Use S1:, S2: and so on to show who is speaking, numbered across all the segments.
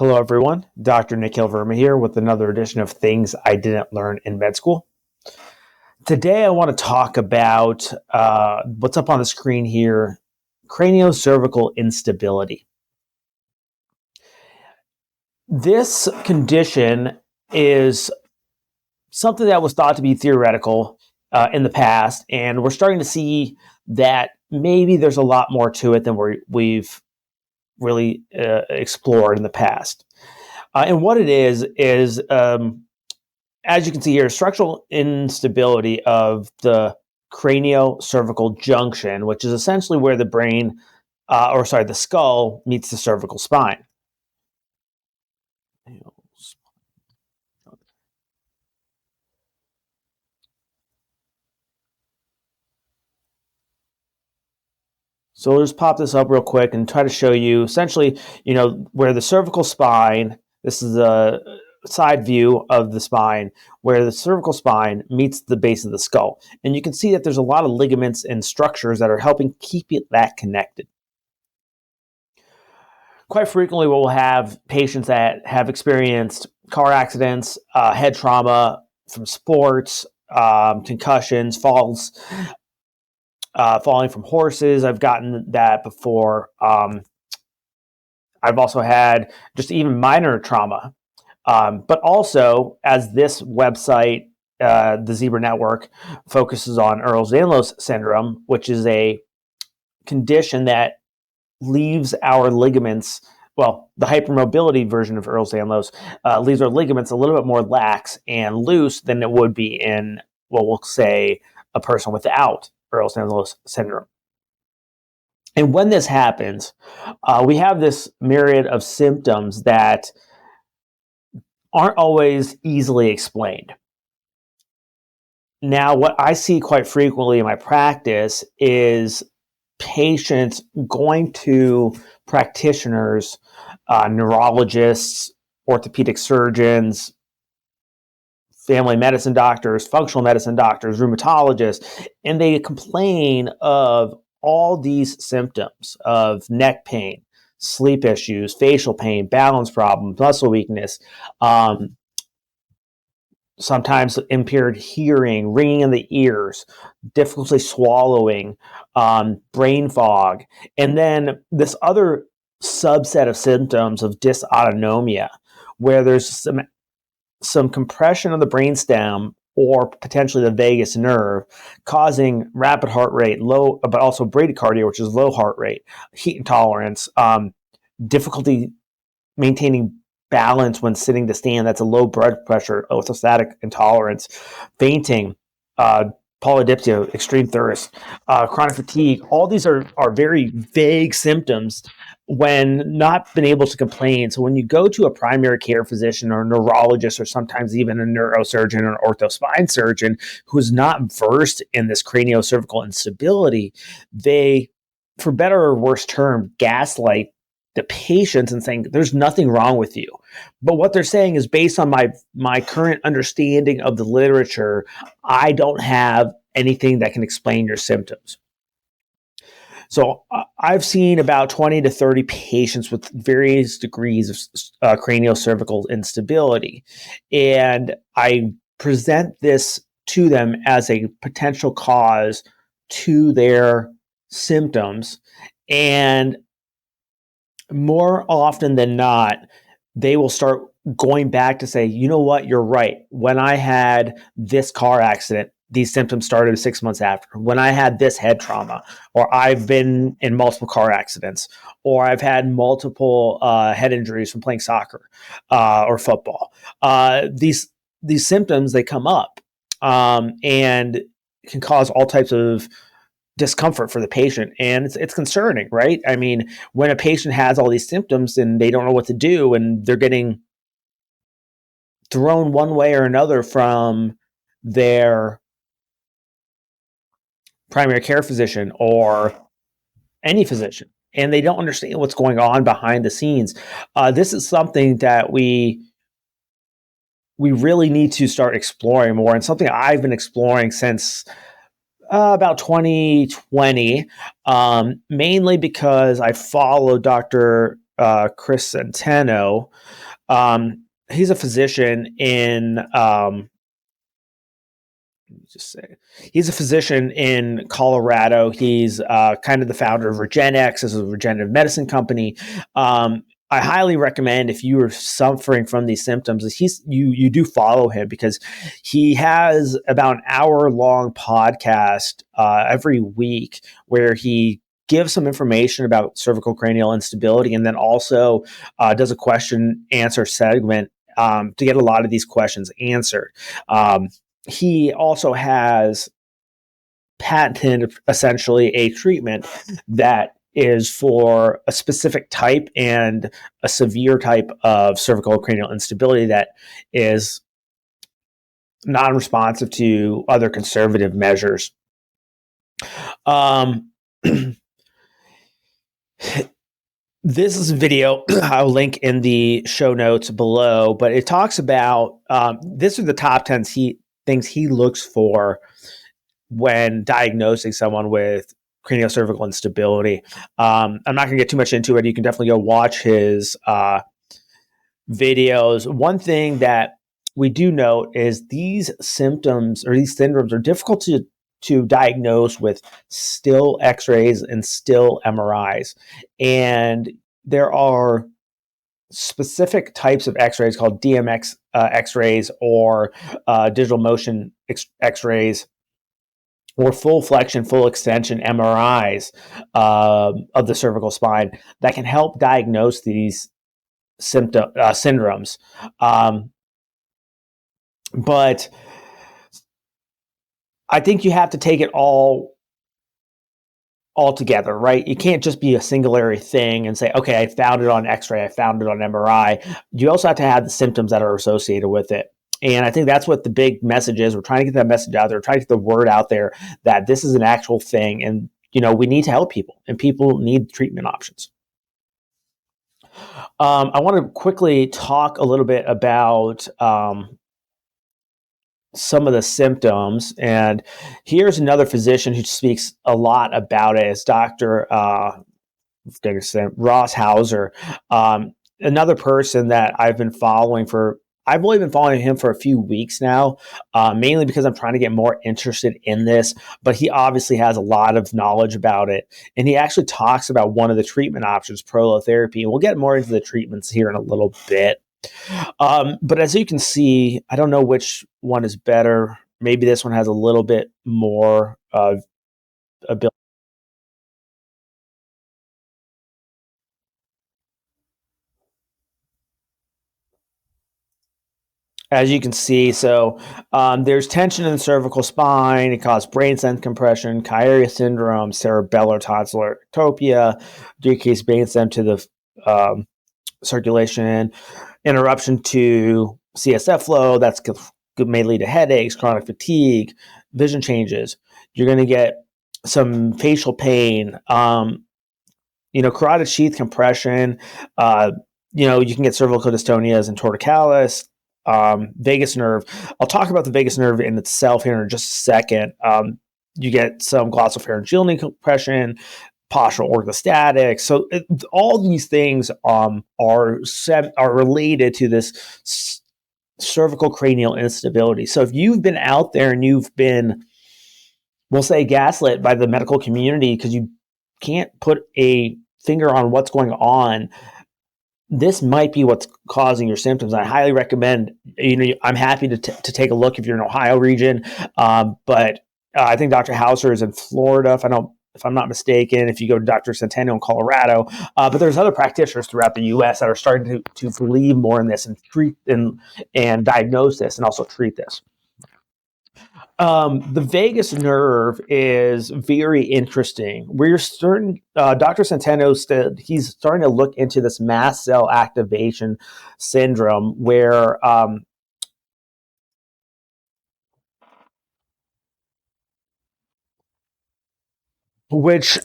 S1: Hello, everyone. Dr. Nikhil Verma here with another edition of Things I Didn't Learn in Med School. Today, I want to talk about what's up on the screen here, craniocervical instability. This condition is something that was thought to be theoretical in the past, and we're starting to see that maybe there's a lot more to it than we've really explored in the past. And what it is as you can see here, structural instability of the craniocervical junction, which is essentially where the the skull meets the cervical spine. So we'll just pop this up real quick and try to show you essentially, where the cervical spine, this is a side view of the spine, where the cervical spine meets the base of the skull. And you can see that there's a lot of ligaments and structures that are helping keep that connected. Quite frequently, we'll have patients that have experienced car accidents, head trauma from sports, concussions, falls, falling from horses. I've gotten that before. I've also had just even minor trauma. But also, as this website, the Zebra Network, focuses on Ehlers-Danlos syndrome, which is a condition that leaves our ligaments, the hypermobility version of Ehlers-Danlos leaves our ligaments a little bit more lax and loose than it would be in, we'll say, a person without Ehlers-Danlos syndrome. And when this happens, we have this myriad of symptoms that aren't always easily explained. Now, what I see quite frequently in my practice is patients going to practitioners, neurologists, orthopedic surgeons, family medicine doctors, functional medicine doctors, rheumatologists, and they complain of all these symptoms of neck pain, sleep issues, facial pain, balance problems, muscle weakness, sometimes impaired hearing, ringing in the ears, difficulty swallowing, brain fog, and then this other subset of symptoms of dysautonomia, where there's some compression of the brainstem or potentially the vagus nerve, causing rapid heart rate, low, but also bradycardia, which is low heart rate, heat intolerance, difficulty maintaining balance when sitting to stand, that's a low blood pressure, orthostatic intolerance, fainting, polydipsia, extreme thirst, chronic fatigue. All these are very vague symptoms when not been able to complain. So when you go to a primary care physician or a neurologist or sometimes even a neurosurgeon or ortho spine surgeon who's not versed in this craniocervical instability, they, for better or worse term, gaslight the patients and saying there's nothing wrong with you. But what they're saying is, based on my current understanding of the literature, I don't have anything that can explain your symptoms. So I've seen about 20 to 30 patients with various degrees of craniocervical instability, and I present this to them as a potential cause to their symptoms, and more often than not, they will start going back to say, you know what, you're right. When I had this car accident, these symptoms started 6 months after. When I had this head trauma, or I've been in multiple car accidents, or I've had multiple head injuries from playing soccer or football. These symptoms, they come up and can cause all types of discomfort for the patient, and it's concerning, right? I mean, when a patient has all these symptoms and they don't know what to do, and they're getting thrown one way or another from their primary care physician or any physician, and they don't understand what's going on behind the scenes. This is something that we really need to start exploring more, and something I've been exploring since about 2020, mainly because I follow Dr. Chris Centeno. He's a physician in just say he's a physician in Colorado. He's kind of the founder of RegenX, as a regenerative medicine company. I highly recommend, if you are suffering from these symptoms, you do follow him, because he has about an hour-long podcast every week where he gives some information about cervical cranial instability, and then also does a question answer segment to get a lot of these questions answered. He also has patented essentially a treatment that is for a specific type and a severe type of cervical cranial instability that is non-responsive to other conservative measures. This is a video I'll link in the show notes below, but it talks about this are the top 10 things he looks for when diagnosing someone with craniocervical instability. I'm not going to get too much into it. You can definitely go watch his videos. One thing that we do note is these symptoms or these syndromes are difficult to diagnose with still x-rays and still MRIs. And there are specific types of x-rays called DMX x-rays or digital motion x-rays, or full flexion, full extension MRIs of the cervical spine that can help diagnose these syndromes. But I think you have to take it all together, right? You can't just be a singular thing and say, okay, I found it on x-ray, I found it on MRI. You also have to have the symptoms that are associated with it. And I think that's what the big message is. We're trying to get that message out there, trying to get the word out there that this is an actual thing. And, we need to help people, and people need treatment options. I want to quickly talk a little bit about some of the symptoms. And here's another physician who speaks a lot about it. It's Dr. Ross Hauser. Another person that I've only been following him for a few weeks now, mainly because I'm trying to get more interested in this, but he obviously has a lot of knowledge about it. And he actually talks about one of the treatment options, prolotherapy. And we'll get more into the treatments here in a little bit. But as you can see, I don't know which one is better. Maybe this one has a little bit more ability. As you can see, so there's tension in the cervical spine. It causes brain stem compression, Chiari syndrome, cerebellar tonsillar ectopia, decreased brain stem to the circulation, interruption to CSF flow. That's may lead to headaches, chronic fatigue, vision changes. You're going to get some facial pain, carotid sheath compression. You can get cervical dystonias and torticollis. Vagus nerve. I'll talk about the vagus nerve in itself here in just a second. You get some glossopharyngeal compression, postural orthostatic. So all these things are related to this cervical cranial instability. So if you've been out there and you've been, we'll say, gaslit by the medical community because you can't put a finger on what's going on, this might be what's causing your symptoms. I highly recommend, I'm happy to take a look if you're in Ohio region. But I think Dr. Hauser is in Florida, if I'm not mistaken, if you go to Dr. Centeno in Colorado. But there's other practitioners throughout the U.S. that are starting to believe more in this and treat and diagnose this and also treat this. The vagus nerve is very interesting. We're starting, Dr. Centeno said he's starting to look into this mast cell activation syndrome where which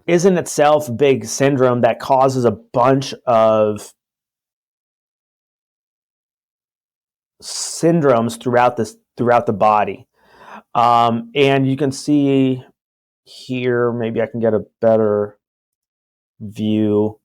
S1: is in itself a big syndrome that causes a bunch of syndromes throughout the body. And you can see here, maybe I can get a better view.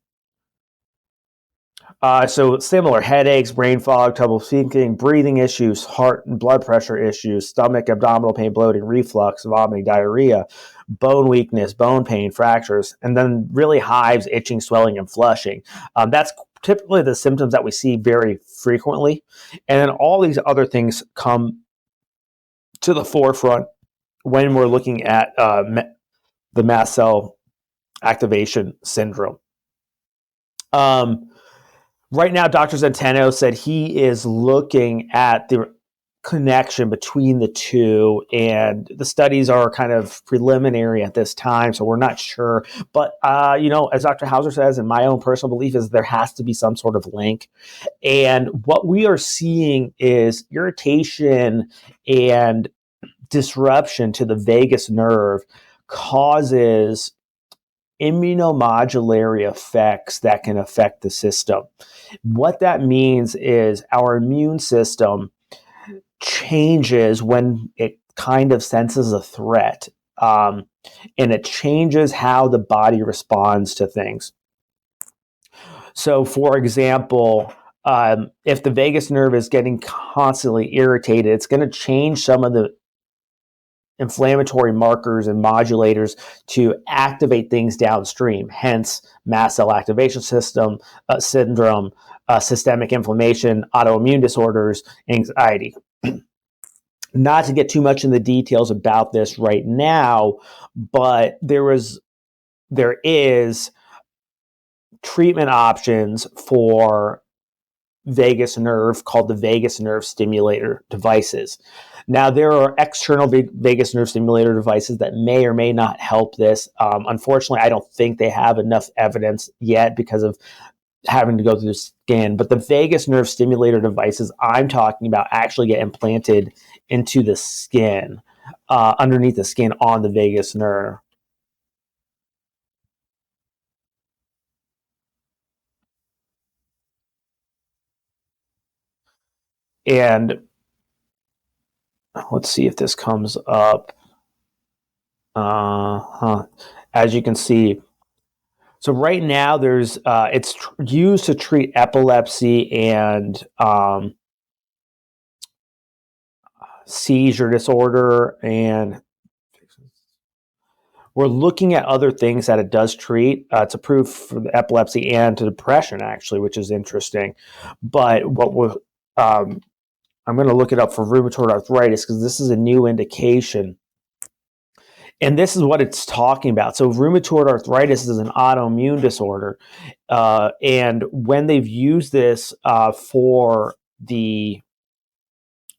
S1: So similar headaches, brain fog, trouble thinking, breathing issues, heart and blood pressure issues, stomach, abdominal pain, bloating, reflux, vomiting, diarrhea, bone weakness, bone pain, fractures, and then really hives, itching, swelling, and flushing. That's typically the symptoms that we see very frequently. And then all these other things come to the forefront when we're looking at the mast cell activation syndrome. Right now, Dr. Zenteno said he is looking at the connection between the two, and the studies are kind of preliminary at this time, so we're not sure. But, as Dr. Hauser says, and my own personal belief is there has to be some sort of link. And what we are seeing is irritation and disruption to the vagus nerve causes immunomodulatory effects that can affect the system. What that means is our immune system changes when it kind of senses a threat, and it changes how the body responds to things. So, for example, if the vagus nerve is getting constantly irritated, it's going to change some of the inflammatory markers and modulators to activate things downstream, hence mast cell activation syndrome, systemic inflammation, autoimmune disorders, anxiety. Not to get too much in the details about this right now, but there is treatment options for vagus nerve called the vagus nerve stimulator devices. Now, there are external vagus nerve stimulator devices that may or may not help this. Unfortunately, I don't think they have enough evidence yet because of having to go through the skin. But the vagus nerve stimulator devices I'm talking about actually get implanted into the skin, underneath the skin on the vagus nerve. And let's see if this comes up. As you can see, so right now it's used to treat epilepsy and seizure disorder, and we're looking at other things that it does treat. It's approved for the epilepsy and to depression, actually, which is interesting. But I'm going to look it up for rheumatoid arthritis because this is a new indication. And this is what it's talking about. So rheumatoid arthritis is an autoimmune disorder. And when they've used this for the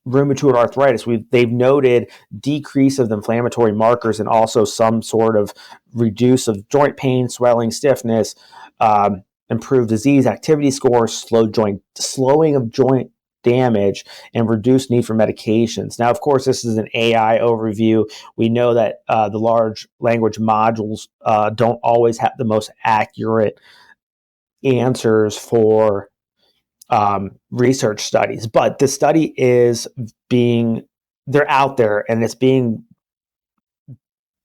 S1: rheumatoid arthritis, they've noted decrease of the inflammatory markers and also some sort of reduce of joint pain, swelling, stiffness, improved disease activity scores, slowing of joint damage, and reduced need for medications. Now, of course, this is an AI overview. We know that the large language modules don't always have the most accurate answers for research studies, but the study they're out there and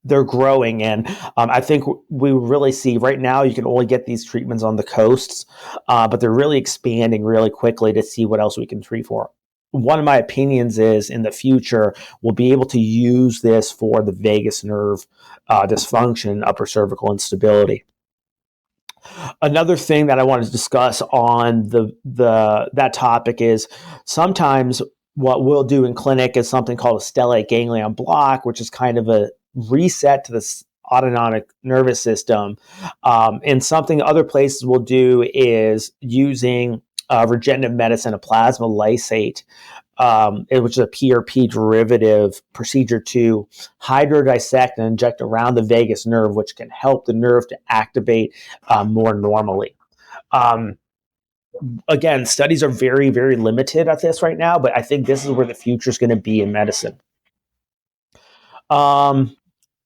S1: they're growing. And I think we really see right now you can only get these treatments on the coasts, but they're really expanding really quickly to see what else we can treat for. One of my opinions is in the future, we'll be able to use this for the vagus nerve dysfunction, upper cervical instability. Another thing that I want to discuss on that topic is sometimes what we'll do in clinic is something called a stellate ganglion block, which is kind of a reset to the autonomic nervous system. And something other places will do is using regenerative medicine, a plasma lysate, which is a PRP derivative procedure to hydrodissect and inject around the vagus nerve, which can help the nerve to activate more normally. Again, studies are very, very limited at this right now, but I think this is where the future is going to be in medicine.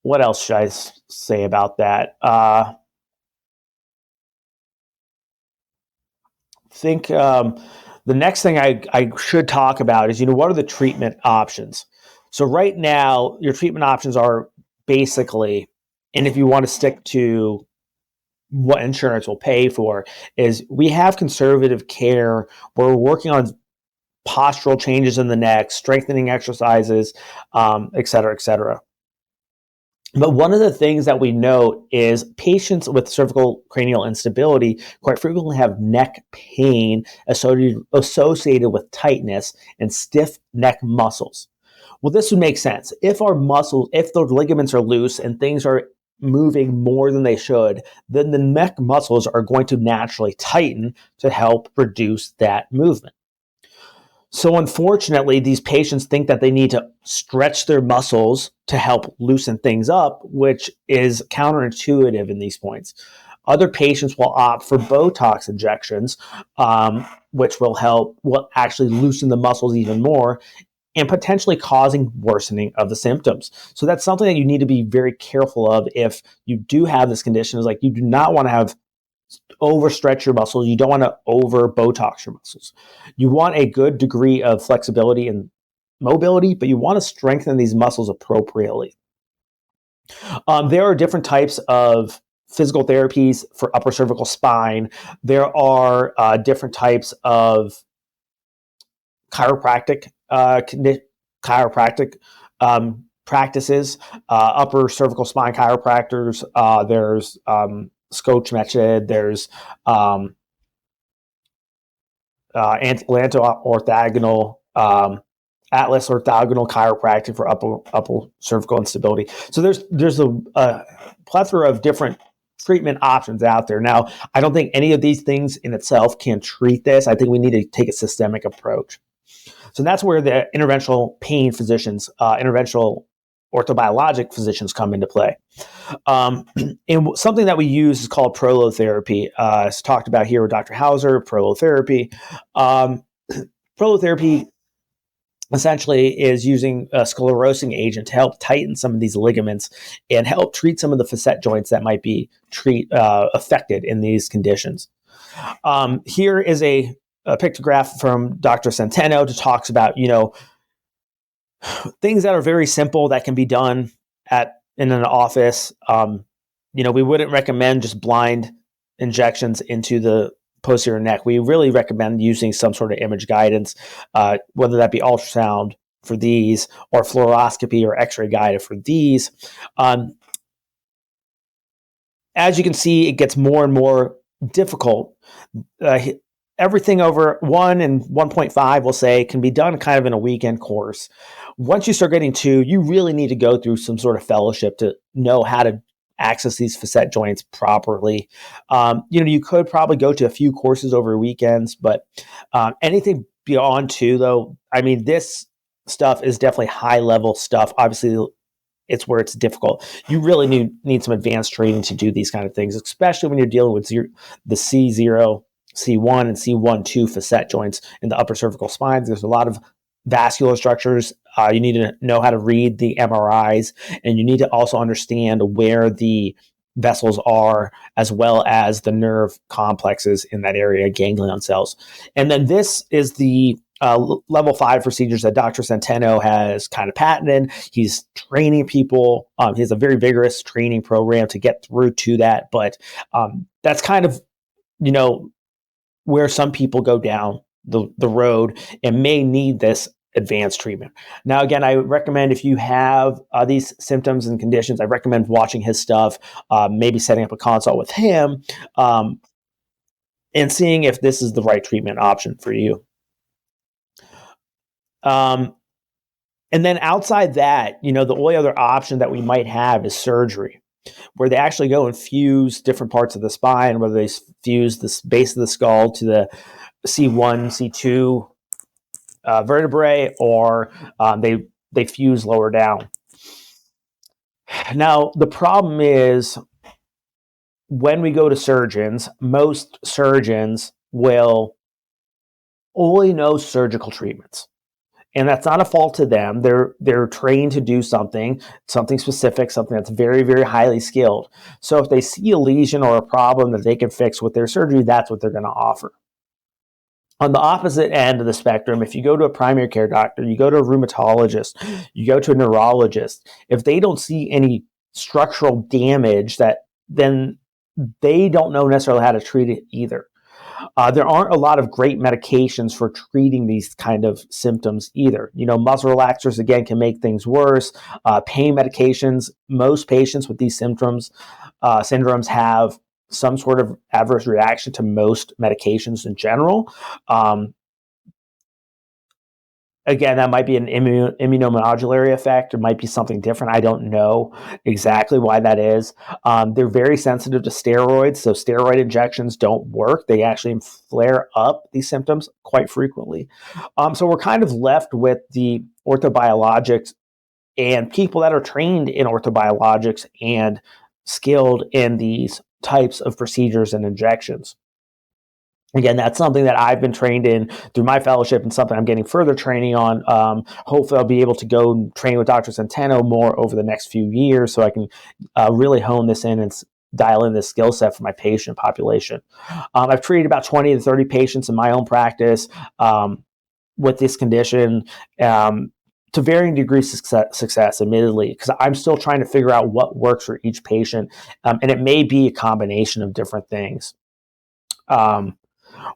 S1: What else should I say about that? Think the next thing I should talk about is, what are the treatment options? So right now, your treatment options are basically, and if you want to stick to what insurance will pay for, is we have conservative care where we're working on postural changes in the neck, strengthening exercises, et cetera, et cetera. But one of the things that we note is patients with cervical cranial instability quite frequently have neck pain associated with tightness and stiff neck muscles. Well, this would make sense. If our muscles, if the ligaments are loose and things are moving more than they should, then the neck muscles are going to naturally tighten to help reduce that movement. So unfortunately, these patients think that they need to stretch their muscles to help loosen things up, which is counterintuitive in these points. Other patients will opt for Botox injections, which will actually loosen the muscles even more and potentially causing worsening of the symptoms. So that's something that you need to be very careful of if you do have this condition. Is like, you do not want to have overstretch your muscles. You don't want to over Botox your muscles. You want a good degree of flexibility and mobility, but you want to strengthen these muscles appropriately. There are different types of physical therapies for upper cervical spine. There are different types of chiropractic practices, upper cervical spine chiropractors. There's Scotch method. There's orthogonal Atlas orthogonal chiropractic for upper cervical instability. So there's a plethora of different treatment options out there. Now, I don't think any of these things in itself can treat this. I think we need to take a systemic approach. So that's where the interventional pain physicians, interventional orthobiologic physicians come into play. And something that we use is called prolotherapy. It's talked about here with Dr. Hauser, prolotherapy. Prolotherapy essentially is using a sclerosing agent to help tighten some of these ligaments and help treat some of the facet joints that might be affected in these conditions. Here is a pictograph from Dr. Centeno that talks about, things that are very simple that can be done in an office. We wouldn't recommend just blind injections into the posterior neck. We really recommend using some sort of image guidance, whether that be ultrasound for these or fluoroscopy or x-ray guided for these. As you can see, it gets more and more difficult. Everything over 1 and 1.5, we'll say, can be done kind of in a weekend course. Once you start getting 2, you really need to go through some sort of fellowship to know how to access these facet joints properly. You could probably go to a few courses over weekends, but anything beyond 2, though, I mean, this stuff is definitely high-level stuff. Obviously, it's where it's difficult. You really need some advanced training to do these kind of things, especially when you're dealing with the C0, C1 and C1-2 facet joints in the upper cervical spines. There's a lot of vascular structures. You need to know how to read the MRIs, and you need to also understand where the vessels are, as well as the nerve complexes in that area, ganglion cells. And then this is the level 5 procedures that Dr. Centeno has kind of patented. He's training people. He has a very vigorous training program to get through to that. But that's kind of, where some people go down the road and may need this advanced treatment. Now, again, I recommend, if you have these symptoms and conditions, I recommend watching his stuff, maybe setting up a consult with him, and seeing if this is the right treatment option for you. And then outside that, the only other option that we might have is surgery, where they actually go and fuse different parts of the spine, whether they fuse the base of the skull to the C1, C2 vertebrae, or they fuse lower down. Now, the problem is, when we go to surgeons, most surgeons will only know surgical treatments. And that's not a fault to them. They're trained to do something specific, something that's very, very highly skilled. So if they see a lesion or a problem that they can fix with their surgery, that's what they're going to offer. On the opposite end of the spectrum, if you go to a primary care doctor, you go to a rheumatologist, you go to a neurologist, if they don't see any structural damage, then they don't know necessarily how to treat it either. There aren't a lot of great medications for treating these kind of symptoms either. Muscle relaxers, again, can make things worse. Pain medications, most patients with these syndromes have some sort of adverse reaction to most medications in general. Again, that might be an immunomodulatory effect. It might be something different. I don't know exactly why that is. They're very sensitive to steroids, so steroid injections don't work. They actually flare up these symptoms quite frequently. So we're kind of left with the orthobiologics and people that are trained in orthobiologics and skilled in these types of procedures and injections. Again, that's something that I've been trained in through my fellowship and something I'm getting further training on. Hopefully, I'll be able to go train with Dr. Centeno more over the next few years so I can really hone this in and dial in this skill set for my patient population. I've treated about 20 to 30 patients in my own practice with this condition. To varying degrees of success, admittedly, because I'm still trying to figure out what works for each patient, and it may be a combination of different things.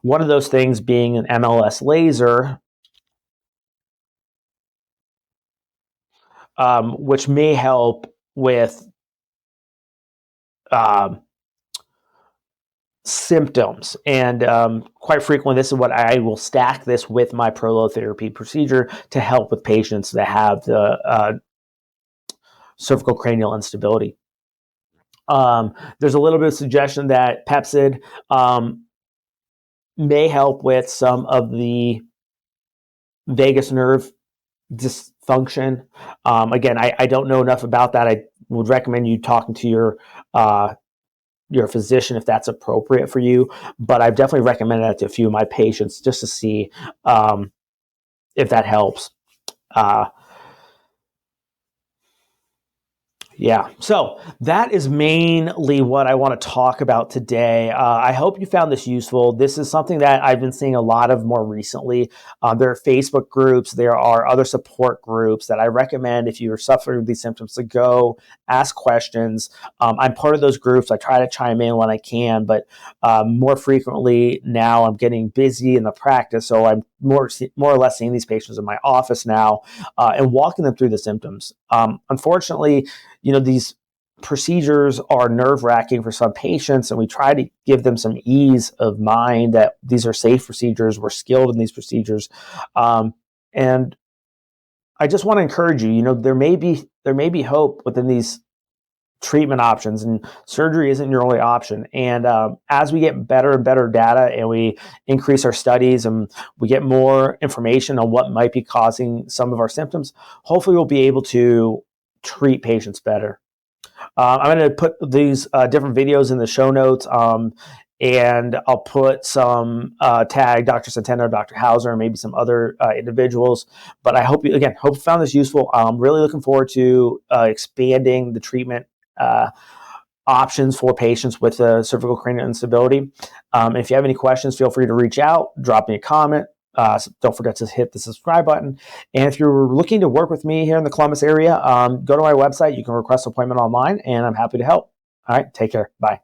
S1: One of those things being an MLS laser, which may help with symptoms. And quite frequently, this is what I will stack this with my prolotherapy procedure to help with patients that have the cervical cranial instability. There's a little bit of suggestion that Pepsid may help with some of the vagus nerve dysfunction. Again, I don't know enough about that. I would recommend you talking to your physician if that's appropriate for you. But I've definitely recommended that to a few of my patients just to see if that helps. Yeah, so that is mainly what I want to talk about today. I hope you found this useful. This is something that I've been seeing a lot of more recently. There are Facebook groups, there are other support groups that I recommend if you're suffering with these symptoms to go ask questions. I'm part of those groups. I try to chime in when I can, but more frequently now I'm getting busy in the practice, so I'm more or less seeing these patients in my office now and walking them through the symptoms. Unfortunately, these procedures are nerve-wracking for some patients, and we try to give them some ease of mind that these are safe procedures. We're skilled in these procedures. And I just want to encourage you, there may be hope within these treatment options, and surgery isn't your only option. And as we get better and better data and we increase our studies and we get more information on what might be causing some of our symptoms, hopefully we'll be able to treat patients better. I'm going to put these different videos in the show notes, and I'll put some tag Dr. Centeno, Dr. Hauser, and maybe some other individuals. But I hope you found this useful. I'm really looking forward to expanding the treatment options for patients with cervical cranial instability. If you have any questions, feel free to reach out, drop me a comment. Don't forget to hit the subscribe button. And if you're looking to work with me here in the Columbus area, go to my website. You can request an appointment online, and I'm happy to help. All right, take care. Bye.